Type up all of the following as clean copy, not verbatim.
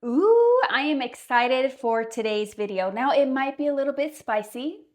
Ooh, I am excited for today's video. Now, it might be a little bit spicy,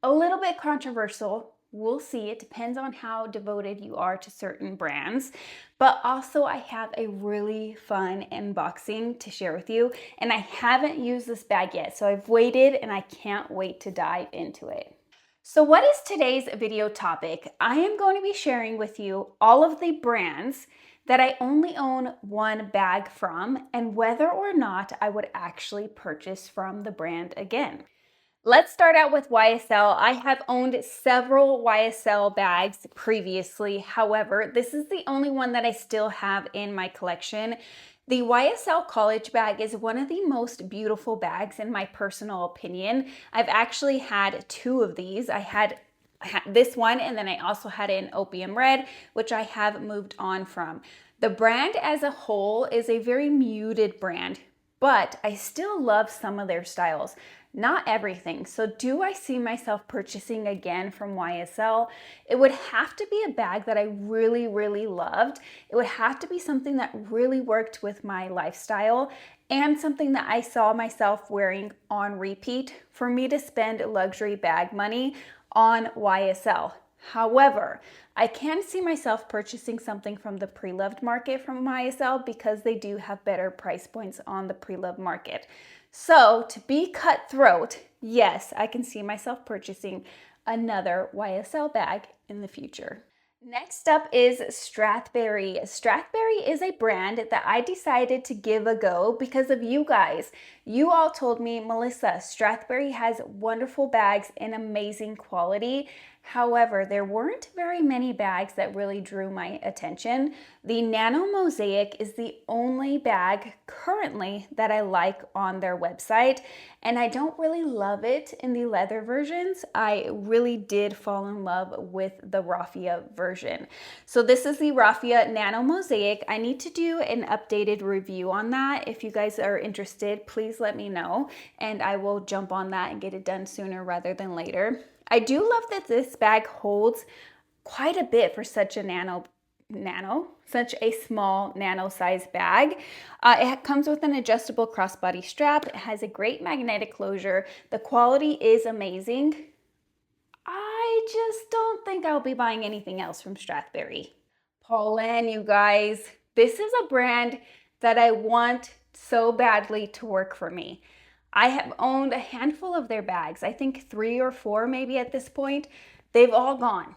a little bit controversial. We'll see. It depends on how devoted you are to certain brands. But also, I have a really fun unboxing to share with you. And I haven't used this bag yet, so I've waited and I can't wait to dive into it. So what is today's video topic? I am going to be sharing with you all of the brands that I only own one bag from and whether or not I would actually purchase from the brand again. Let's start out with YSL. I have owned several YSL bags previously. However, this is the only one that I still have in my collection. The YSL college bag is one of the most beautiful bags in my personal opinion. I've actually had two of these. I had this one, and then I also had it in opium red, which I have moved on from. The brand as a whole is a very muted brand, but I still love some of their styles. Not everything. So do I see myself purchasing again from YSL? It would have to be a bag that I really, really loved. It would have to be something that really worked with my lifestyle and something that I saw myself wearing on repeat for me to spend luxury bag money on YSL. However, I can see myself purchasing something from the pre-loved market from YSL because they do have better price points on the pre-loved market. So to be cutthroat, yes, I can see myself purchasing another YSL bag in the future. Next up is Strathberry. Strathberry is a brand that I decided to give a go because of you guys. You all told me, Melissa, Strathberry has wonderful bags and amazing quality. However, there weren't very many bags that really drew my attention. The Nano Mosaic is the only bag currently that I like on their website, and I don't really love it in the leather versions. I really did fall in love with the raffia version. So this is the raffia Nano Mosaic. I need to do an updated review on that. If you guys are interested, please let me know, and I will jump on that and get it done sooner rather than later. I do love that this bag holds quite a bit for such a such a small nano size bag. It comes with an adjustable crossbody strap. It has a great magnetic closure. The quality is amazing. I just don't think I'll be buying anything else from Strathberry. Polène, you guys. This is a brand that I want so badly to work for me. I have owned a handful of their bags. I think 3 or 4 maybe at this point. They've all gone.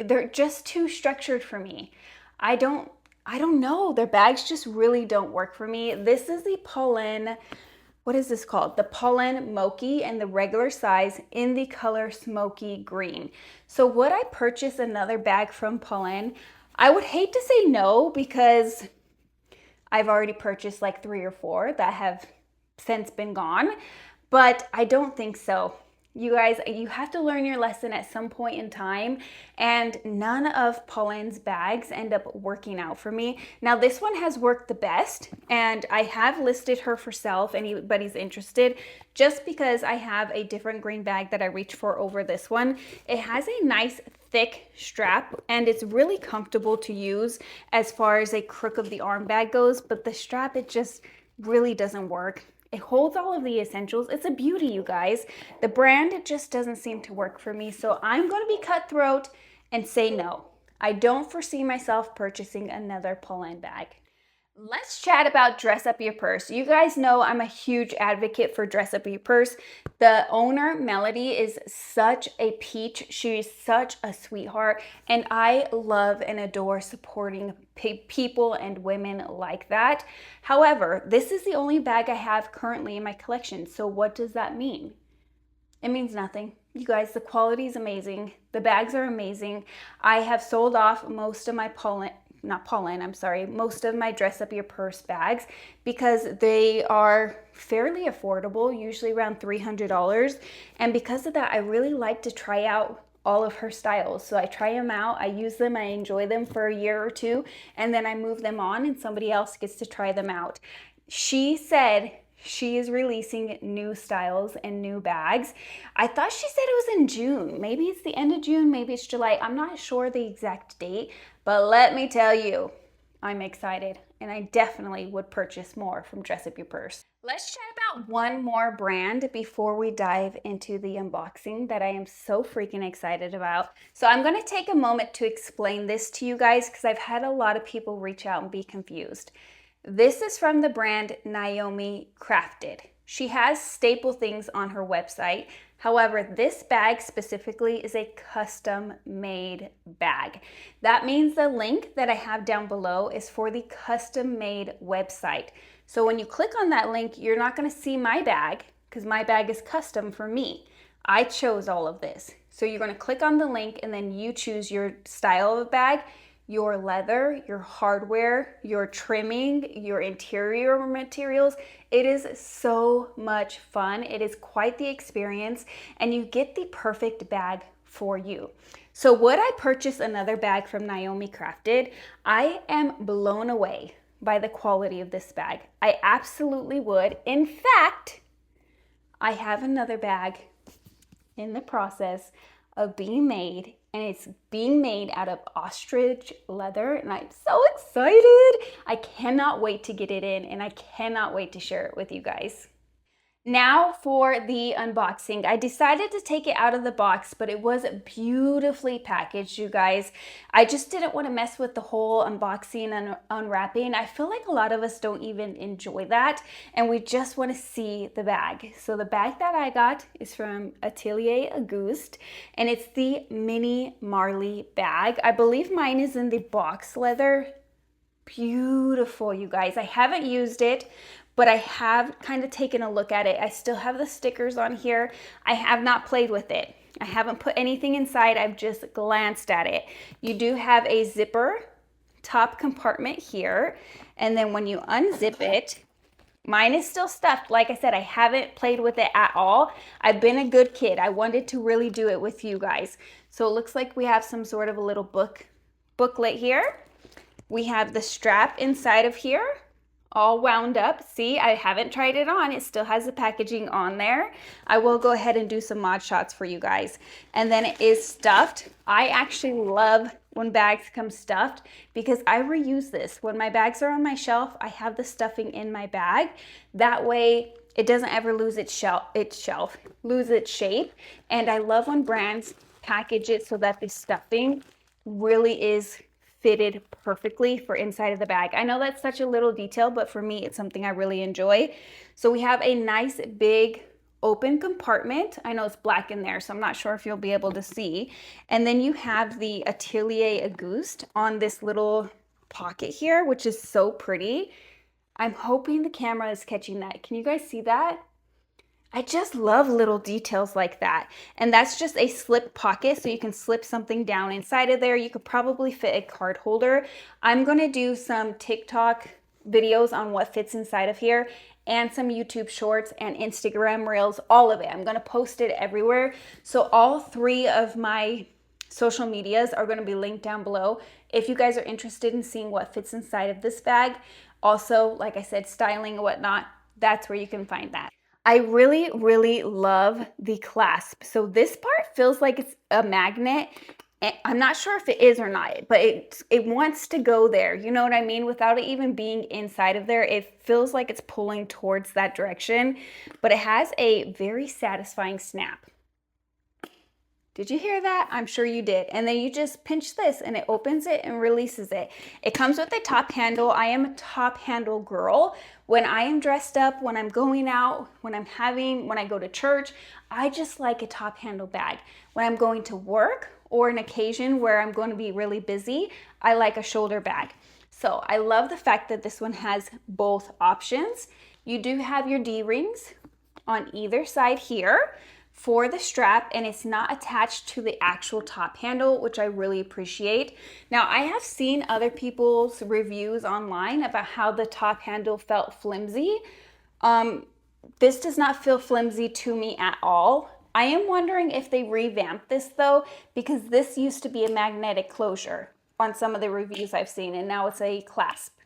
They're just too structured for me. I don't know. Their bags just really don't work for me. This is the Pollen, what is this called? The Pollen Mochi in the regular size in the color smoky green. So would I purchase another bag from Pollen? I would hate to say no because I've already purchased like 3 or 4 that have since been gone, but I don't think so. You guys, you have to learn your lesson at some point in time, and none of Pollen's bags end up working out for me. Now this one has worked the best, and I have listed her for sale if anybody's interested, just because I have a different green bag that I reach for over this one. It has a nice thick strap, and it's really comfortable to use as far as a crook of the arm bag goes, but the strap, it just really doesn't work. It holds all of the essentials. It's a beauty, you guys. The brand, it just doesn't seem to work for me. So I'm going to be cutthroat and say no. I don't foresee myself purchasing another Polène bag. Let's chat about dress up your purse. You guys know I'm a huge advocate for dress up your purse. The owner, Melody, is such a peach. She's such a sweetheart, and I love and adore supporting people and women like that. However, this is the only bag I have currently in my collection. So what does that mean? It means nothing. You guys, the quality is amazing. The bags are amazing. I have sold off most of my most of my dress up your purse bags because they are fairly affordable, usually around $300. And because of that, I really like to try out all of her styles. So I try them out, I use them, I enjoy them for a year or two, and then I move them on and somebody else gets to try them out. She said she is releasing new styles and new bags. I thought she said it was in June. Maybe it's the end of June, maybe it's July. I'm not sure the exact date, but let me tell you, I'm excited. and I definitely would purchase more from Dress Up Your Purse. Let's chat about one more brand before we dive into the unboxing that I am so freaking excited about. So I'm going to take a moment to explain this to you guys because I've had a lot of people reach out and be confused. This is from the brand Naomi Crafted. She has staple things on her website. However, this bag specifically is a custom made bag. That means the link that I have down below is for the custom made website. So when you click on that link, you're not going to see my bag because my bag is custom for me. I chose all of this. So you're going to click on the link and then you choose your style of a bag, your leather, your hardware, your trimming, your interior materials. It is so much fun. It is quite the experience and you get the perfect bag for you. So would I purchase another bag from Naomi Crafted? I am blown away by the quality of this bag. I absolutely would. In fact, I have another bag in the process of being made, and it's being made out of ostrich leather, and I'm so excited. I cannot wait to get it in, and I cannot wait to share it with you guys. Now for the unboxing. I decided to take it out of the box, but it was beautifully packaged, you guys. I just didn't want to mess with the whole unboxing and unwrapping. I feel like a lot of us don't even enjoy that, and we just want to see the bag. So the bag that I got is from Atelier Auguste, and it's the Mini Marley bag. I believe mine is in the box leather. Beautiful, you guys. I haven't used it, but I have kind of taken a look at it. I still have the stickers on here. I have not played with it. I haven't put anything inside. I've just glanced at it. You do have a zipper top compartment here. And then when you unzip it, mine is still stuffed. Like I said, I haven't played with it at all. I've been a good kid. I wanted to really do it with you guys. So it looks like we have some sort of a little booklet here. We have the strap inside of here, all wound up. See, I haven't tried it on. It still has the packaging on there. I will go ahead and do some mod shots for you guys. And then it is stuffed. I actually love when bags come stuffed because I reuse this. When my bags are on my shelf, I have the stuffing in my bag. That way it doesn't ever lose its shape. And I love when brands package it so that the stuffing really is fitted perfectly for inside of the bag. I know that's such a little detail, but for me, it's something I really enjoy. So we have a nice big open compartment. I know it's black in there, so I'm not sure if you'll be able to see. And then you have the Atelier Auguste on this little pocket here, which is so pretty. I'm hoping the camera is catching that. Can you guys see that? I just love little details like that. And that's just a slip pocket, so you can slip something down inside of there. You could probably fit a card holder. I'm going to do some TikTok videos on what fits inside of here and some YouTube shorts and Instagram reels, all of it. I'm going to post it everywhere. So all three of my social medias are going to be linked down below if you guys are interested in seeing what fits inside of this bag. Also, like I said, styling and whatnot, that's where you can find that. I really, really love the clasp. So this part feels like it's a magnet. I'm not sure if it is or not, but it wants to go there. You know what I mean? Without it even being inside of there, it feels like it's pulling towards that direction, but it has a very satisfying snap. Did you hear that? I'm sure you did. And then you just pinch this and it opens it and releases it. It comes with a top handle. I am a top handle girl. When I am dressed up, when I'm going out, when I go to church, I just like a top handle bag. When I'm going to work or an occasion where I'm going to be really busy, I like a shoulder bag. So I love the fact that this one has both options. You do have your D-rings on either side here for the strap, and it's not attached to the actual top handle, which I really appreciate. Now, I have seen other people's reviews online about how the top handle felt flimsy. This does not feel flimsy to me at all. I am wondering if they revamped this though, because this used to be a magnetic closure on some of the reviews I've seen, and now it's a clasp.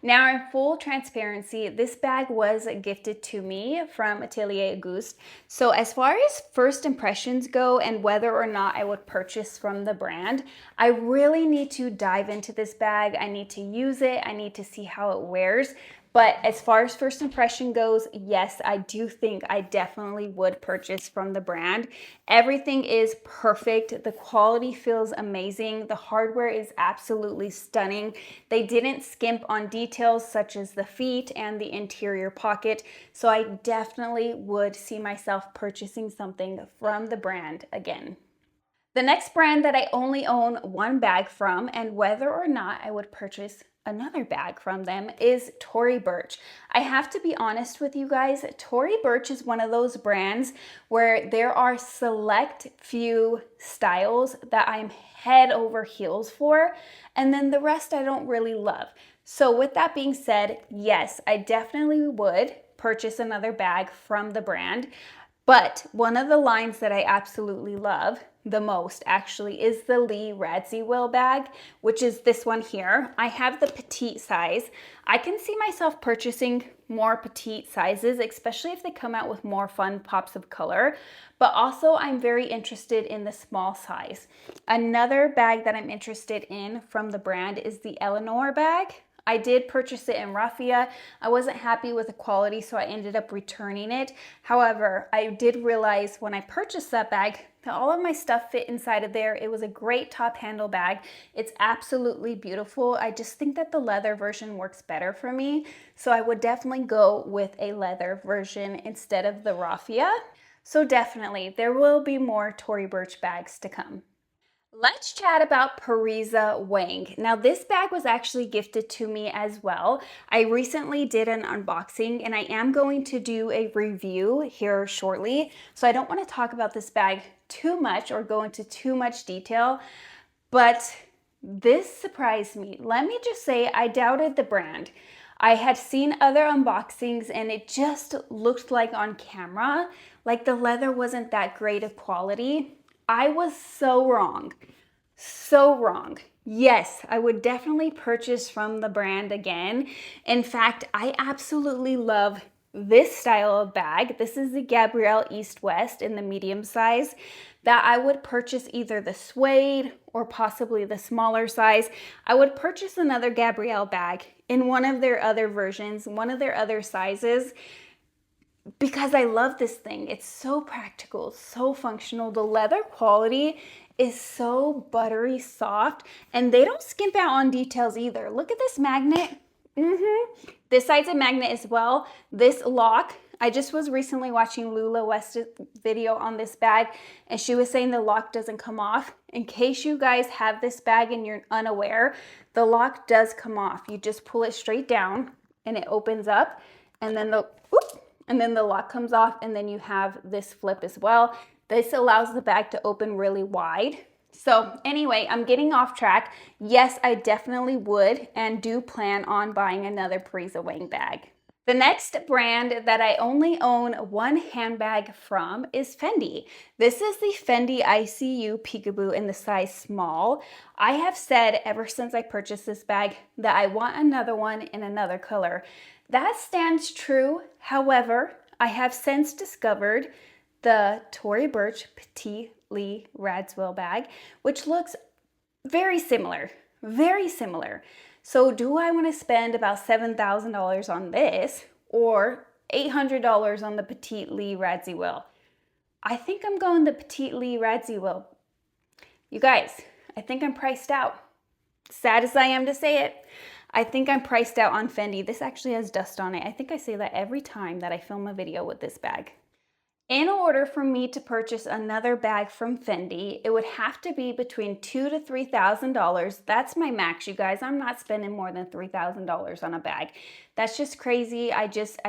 Now, in full transparency, this bag was gifted to me from Atelier Auguste. So as far as first impressions go and whether or not I would purchase from the brand, I really need to dive into this bag. I need to use it. I need to see how it wears. But as far as first impression goes, yes, I do think I definitely would purchase from the brand. Everything is perfect. The quality feels amazing. The hardware is absolutely stunning. They didn't skimp on details such as the feet and the interior pocket. So I definitely would see myself purchasing something from the brand again. The next brand that I only own one bag from, and whether or not I would purchase another bag from them, is Tory Burch. I have to be honest with you guys, Tory Burch is one of those brands where there are select few styles that I'm head over heels for, and then the rest I don't really love. So with that being said, yes, I definitely would purchase another bag from the brand. But one of the lines that I absolutely love the most actually is the Lee Radziwill bag, which is this one here. I have the petite size. I can see myself purchasing more petite sizes, especially if they come out with more fun pops of color. But also I'm very interested in the small size. Another bag that I'm interested in from the brand is the Eleanor bag. I did purchase it in raffia. I wasn't happy with the quality, so I ended up returning it. However, I did realize when I purchased that bag that all of my stuff fit inside of there. It was a great top handle bag. It's absolutely beautiful. I just think that the leather version works better for me. So I would definitely go with a leather version instead of the raffia. So definitely, there will be more Tory Burch bags to come. Let's chat about Parisa Wang. Now this bag was actually gifted to me as well. I recently did an unboxing and I am going to do a review here shortly. So I don't want to talk about this bag too much or go into too much detail, but this surprised me. Let me just say I doubted the brand. I had seen other unboxings and it just looked like on camera, like the leather wasn't that great of quality. I was so wrong. So wrong. Yes, I would definitely purchase from the brand again. In fact, I absolutely love this style of bag. This is the Gabrielle East West in the medium size that I would purchase either the suede or possibly the smaller size. I would purchase another Gabrielle bag in one of their other versions, one of their other sizes, because I love this thing. It's so practical, so functional. The leather quality is so buttery soft, and they don't skimp out on details either. Look at this magnet. This side's a magnet as well. This lock, I just was recently watching Lula West's video on this bag, and she was saying the lock doesn't come off. In case you guys have this bag and you're unaware, the lock does come off. You just pull it straight down and it opens up, and then the lock comes off, and then you have this flip as well. This allows the bag to open really wide. So anyway, I'm getting off track. Yes, I definitely would and do plan on buying another Parisa Wang bag. The next brand that I only own one handbag from is Fendi. This is the Fendi ICU Peekaboo in the size small. I have said ever since I purchased this bag that I want another one in another color. That stands true. However, I have since discovered the Tory Burch Petite Lee Radziwill bag, which looks very similar, very similar. So do I want to spend about $7,000 on this or $800 on the Petite Lee Radziwill? I think I'm going the Petite Lee Radziwill. You guys, I think I'm priced out. Sad as I am to say it, I think I'm priced out on Fendi. This actually has dust on it. I think I say that every time that I film a video with this bag. In order for me to purchase another bag from Fendi, it would have to be between $2,000 to $3,000. That's my max, you guys. I'm not spending more than $3,000 on a bag. That's just crazy. I just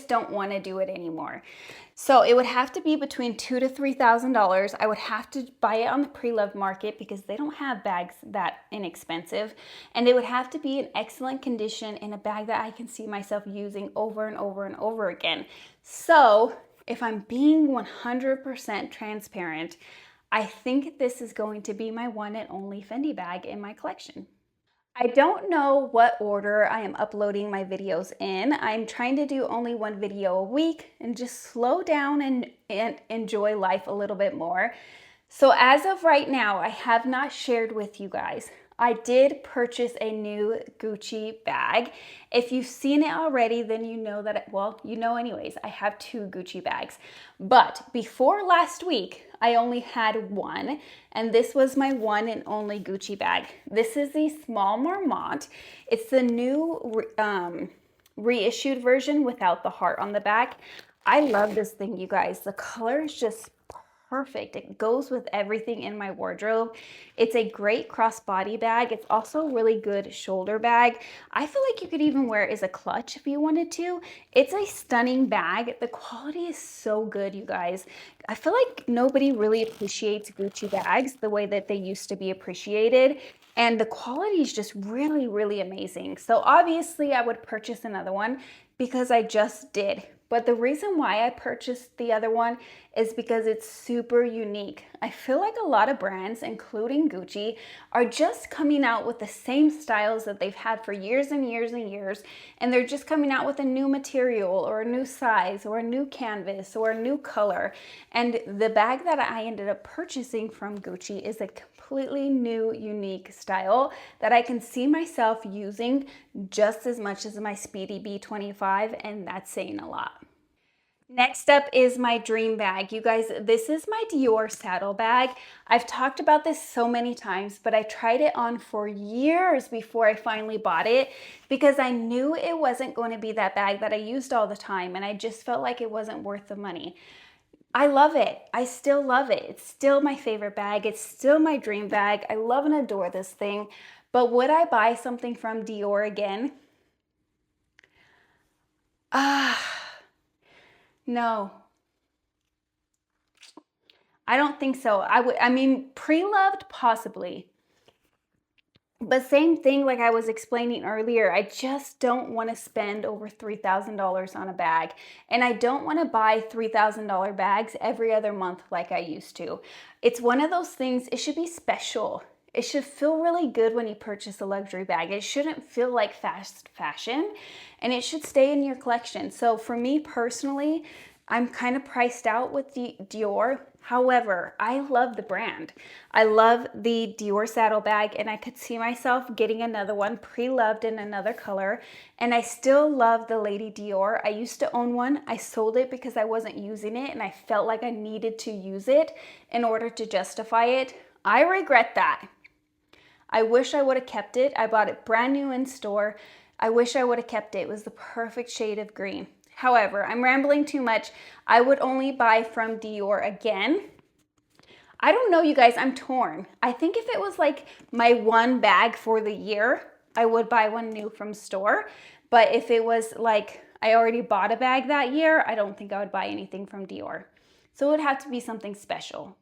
don't want to do it anymore. So it would have to be between $2,000 to $3,000. I would have to buy it on the pre-loved market because they don't have bags that inexpensive. And it would have to be in excellent condition in a bag that I can see myself using over and over and over again. So if I'm being 100% transparent, I think this is going to be my one and only Fendi bag in my collection. I don't know what order I am uploading my videos in. I'm trying to do only one video a week and just slow down and enjoy life a little bit more. So as of right now, I have not shared with you guys. I did purchase a new Gucci bag. If you've seen it already, then you know that, well, you know anyways, I have 2 Gucci bags. But before last week, I only had one, and this was my one and only Gucci bag. This is the small Marmont. It's the new reissued version without the heart on the back. I love this thing, you guys. The color is just perfect. It goes with everything in my wardrobe. It's a great crossbody bag. It's also a really good shoulder bag. I feel like you could even wear it as a clutch if you wanted to. It's a stunning bag. The quality is so good, you guys. I feel like nobody really appreciates Gucci bags the way that they used to be appreciated. And the quality is just really, really amazing. So obviously I would purchase another one because I just did. But the reason why I purchased the other one is because it's super unique. I feel like a lot of brands, including Gucci, are just coming out with the same styles that they've had for years and years and years, and they're just coming out with a new material or a new size or a new canvas or a new color. And the bag that I ended up purchasing from Gucci is a completely new, unique style that I can see myself using just as much as my Speedy B25, and that's saying a lot. Next up is my dream bag. You guys, this is my Dior saddle bag. I've talked about this so many times, but I tried it on for years before I finally bought it because I knew it wasn't going to be that bag that I used all the time, and I just felt like it wasn't worth the money. I love it. I still love it. It's still my favorite bag. It's still my dream bag. I love and adore this thing. But would I buy something from Dior again? No. I don't think so. I mean, pre-loved possibly. But same thing like I was explaining earlier, I just don't want to spend over $3,000 on a bag. And I don't want to buy $3,000 bags every other month like I used to. It's one of those things, it should be special. It should feel really good when you purchase a luxury bag. It shouldn't feel like fast fashion, and it should stay in your collection. So for me personally, I'm kind of priced out with the Dior. However, I love the brand. I love the Dior saddle bag, and I could see myself getting another one pre-loved in another color. And I still love the Lady Dior. I used to own one. I sold it because I wasn't using it, and I felt like I needed to use it in order to justify it. I regret that. I wish I would have kept it. I bought it brand new in store. I wish I would have kept it. It was the perfect shade of green. However, I'm rambling too much. I would only buy from Dior again. I don't know, you guys, I'm torn. I think if it was like my one bag for the year, I would buy one new from store. But if it was like I already bought a bag that year, I don't think I would buy anything from Dior. So it would have to be something special.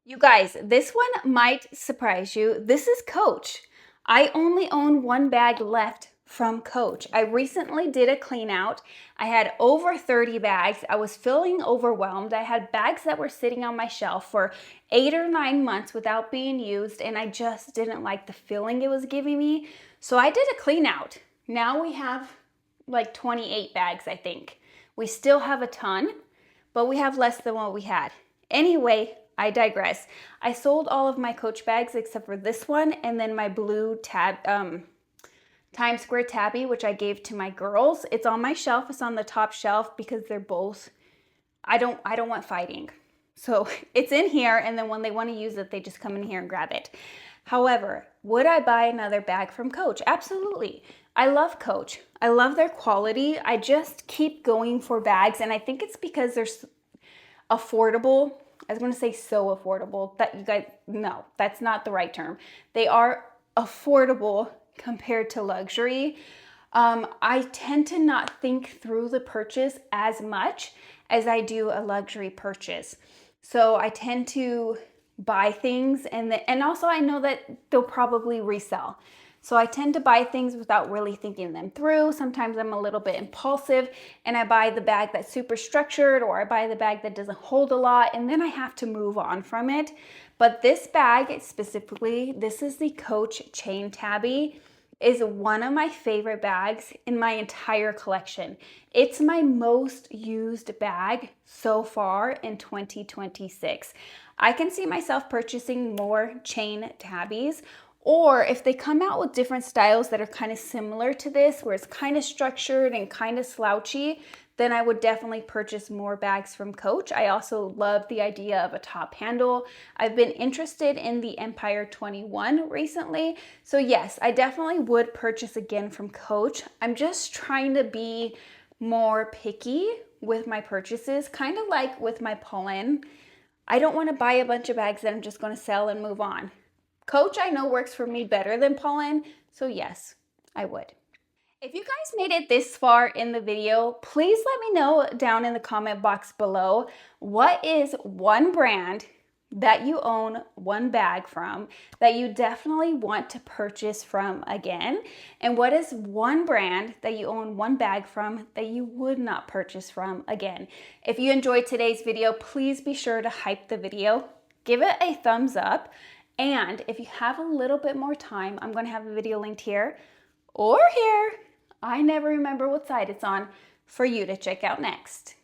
You guys, this one might surprise you. This is Coach. I only own one bag left from Coach. I recently did a clean out. I had over 30 bags. I was feeling overwhelmed. I had bags that were sitting on my shelf for 8 or 9 months without being used, and I just didn't like the feeling it was giving me. So I did a clean out. Now we have like 28 bags, I think. We still have a ton, but we have less than what we had. Anyway, I digress. I sold all of my Coach bags except for this one, and then my blue Times Square tabby, which I gave to my girls. It's on my shelf. It's on the top shelf because they're both, I don't want fighting. So it's in here, and then when they want to use it, they just come in here and grab it. However, would I buy another bag from Coach? Absolutely. I love Coach. I love their quality. I just keep going for bags, and I think it's because they're affordable. I was going to say so affordable that you guys, no, that's not the right term. They are affordable compared to luxury. I tend to not think through the purchase as much as I do a luxury purchase. So I tend to buy things, and also I know that they'll probably resell. So I tend to buy things without really thinking them through. Sometimes I'm a little bit impulsive and I buy the bag that's super structured, or I buy the bag that doesn't hold a lot, and then I have to move on from it. But this bag specifically, this is the Coach Chain Tabby. is one of my favorite bags in my entire collection. It's my most used bag so far in 2026. I can see myself purchasing more chain tabbies, or if they come out with different styles that are kind of similar to this, where it's kind of structured and kind of slouchy, then I would definitely purchase more bags from Coach. I also love the idea of a top handle. I've been interested in the Empire 21 recently. So yes, I definitely would purchase again from Coach. I'm just trying to be more picky with my purchases, kind of like with my Pollen. I don't want to buy a bunch of bags that I'm just going to sell and move on. Coach I know works for me better than Pollen, so yes, I would. If you guys made it this far in the video, please let me know down in the comment box below, what is one brand that you own one bag from that you definitely want to purchase from again? And what is one brand that you own one bag from that you would not purchase from again? If you enjoyed today's video, please be sure to hype the video, give it a thumbs up, and if you have a little bit more time, I'm going to have a video linked here or here. I never remember what side it's on for you to check out next.